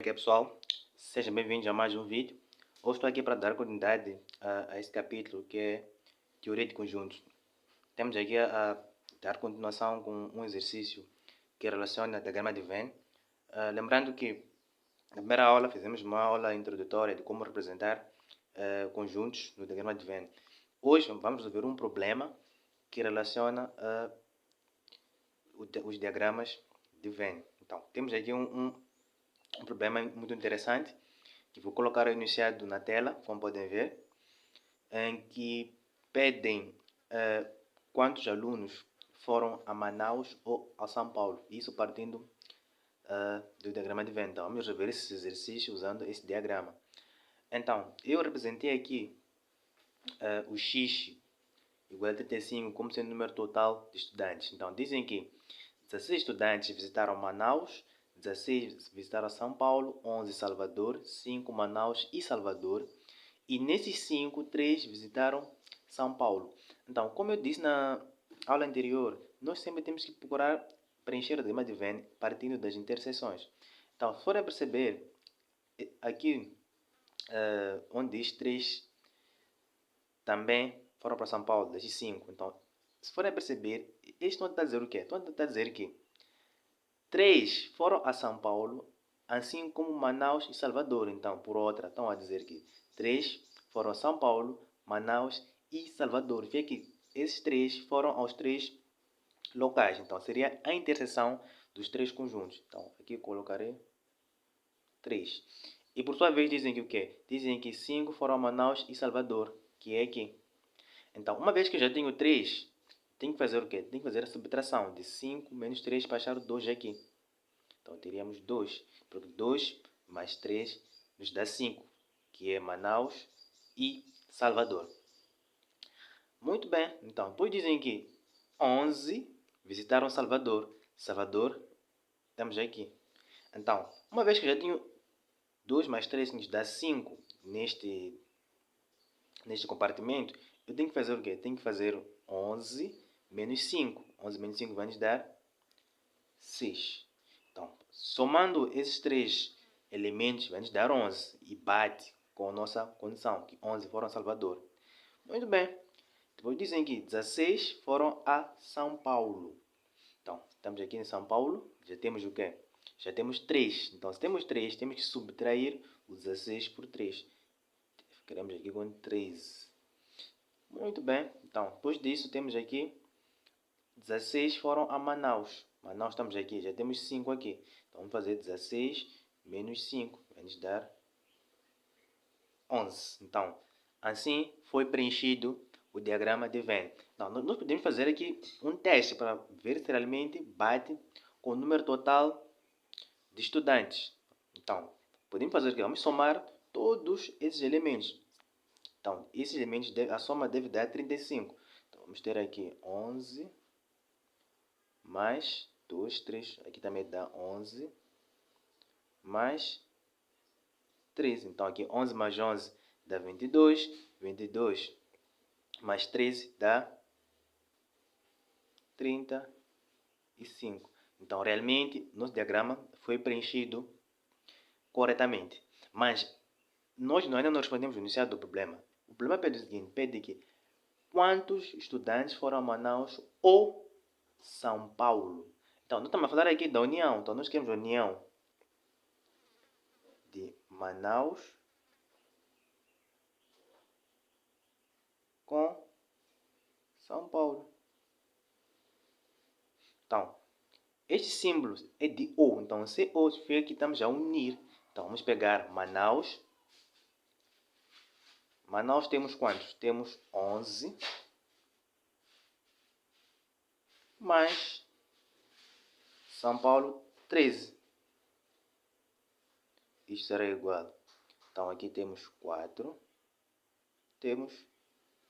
Ok, pessoal, sejam bem-vindos a mais um vídeo. Hoje estou aqui para dar continuidade a este capítulo que é Teoria de Conjuntos. Temos aqui a dar continuação com um exercício que relaciona diagrama de Venn. Lembrando que na primeira aula fizemos uma aula introdutória de como representar conjuntos no diagrama de Venn. Hoje vamos resolver um problema que relaciona os diagramas de Venn. Então, temos aqui um problema muito interessante que vou colocar enunciado na tela, como podem ver, em que pedem quantos alunos foram a Manaus ou a São Paulo. Isso partindo do diagrama de Venn. Então, vamos resolver esse exercício usando esse diagrama. Então, eu representei aqui o x igual a 35 como sendo o número total de estudantes. Então, dizem que 16 estudantes visitaram Manaus, 16 visitaram São Paulo, 11 Salvador, 5 Manaus e Salvador. E nesses 5, 3 visitaram São Paulo. Então, como eu disse na aula anterior, nós sempre temos que procurar preencher o diagrama de Venn partindo das interseções. Então, se forem perceber, aqui onde diz 3 também foram para São Paulo, desses 5. Então, se forem perceber, eles estão a tentar dizer o quê? Estão a tentar dizer que 3 foram a São Paulo, assim como Manaus e Salvador. Então, por outra, estão a dizer que 3 foram a São Paulo, Manaus e Salvador. Vê que esses 3 foram aos 3 locais. Então, seria a interseção dos 3 conjuntos. Então, aqui colocarei 3. E por sua vez dizem que o quê? Dizem que 5 foram a Manaus e Salvador, que é aqui. Então, uma vez que eu já tenho 3, tenho que fazer o quê? Tenho que fazer a subtração de 5 menos 3 para achar o 2 aqui. Então, teríamos 2. Porque 2 mais 3 nos dá 5, que é Manaus e Salvador. Muito bem. Então, depois dizem que 11 visitaram Salvador. Salvador, estamos aqui. Então, uma vez que eu já tenho 2 mais 3 que nos dá 5 neste compartimento, eu tenho que fazer o quê? Tenho que fazer 11 menos 5. 11 menos 5 vai nos dar 6. Então, somando esses 3 elementos, vai nos dar 11. E bate com a nossa condição, que 11 foram a Salvador. Muito bem. Depois dizem que 16 foram a São Paulo. Então, estamos aqui em São Paulo. Já temos o quê? Já temos 3. Então, se temos 3, temos que subtrair o 16 por 3. Ficaremos aqui com 13. Muito bem. Então, depois disso, temos aqui 16 foram a Manaus. Manaus estamos aqui, já temos 5 aqui. Então, vamos fazer 16 menos 5. Vai nos dar 11. Então, assim foi preenchido o diagrama de Venn. Então, nós podemos fazer aqui um teste para ver se realmente bate com o número total de estudantes. Então, podemos fazer o quê? Vamos somar todos esses elementos. Então, esses elementos, a soma deve dar 35. Então, vamos ter aqui 11 mais 2, 3. Aqui também dá 11 mais 13. Então, aqui 11 mais 11 dá 22. 22 mais 13 dá 35. Então, realmente, nosso diagrama foi preenchido corretamente. Mas, nós ainda não respondemos o enunciado do problema. O problema pede o seguinte, pede que quantos estudantes foram a Manaus ou São Paulo? Então, nós estamos a falar aqui da união. Então, nós queremos a união de Manaus com São Paulo. Então, este símbolo é de O. Então, se O significa que estamos a unir. Então, vamos pegar Manaus. Manaus temos quantos? Temos 11 mais São Paulo 13. Isto será igual. Então, aqui temos 4. Temos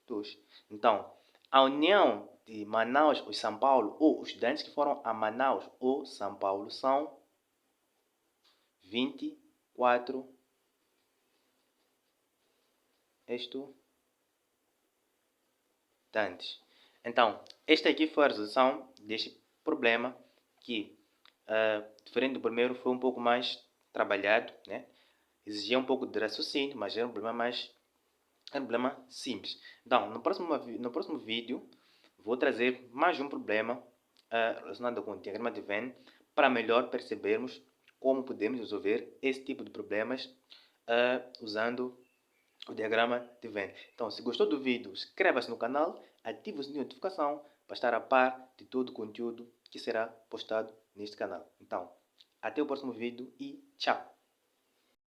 2. Então, a união de Manaus e São Paulo, ou os estudantes que foram a Manaus ou São Paulo, são 24 estudantes. Então, esta aqui foi a resolução deste problema que, diferente do primeiro, foi um pouco mais trabalhado, né? Exigia um pouco de raciocínio, mas era um problema simples. Então, no próximo vídeo, vou trazer mais um problema relacionado com o diagrama de Venn para melhor percebermos como podemos resolver esse tipo de problemas usando o diagrama de Venn. Então, se gostou do vídeo, inscreva-se no canal, ative o sininho de notificação para estar a par de todo o conteúdo que será postado neste canal. Então, até o próximo vídeo e tchau!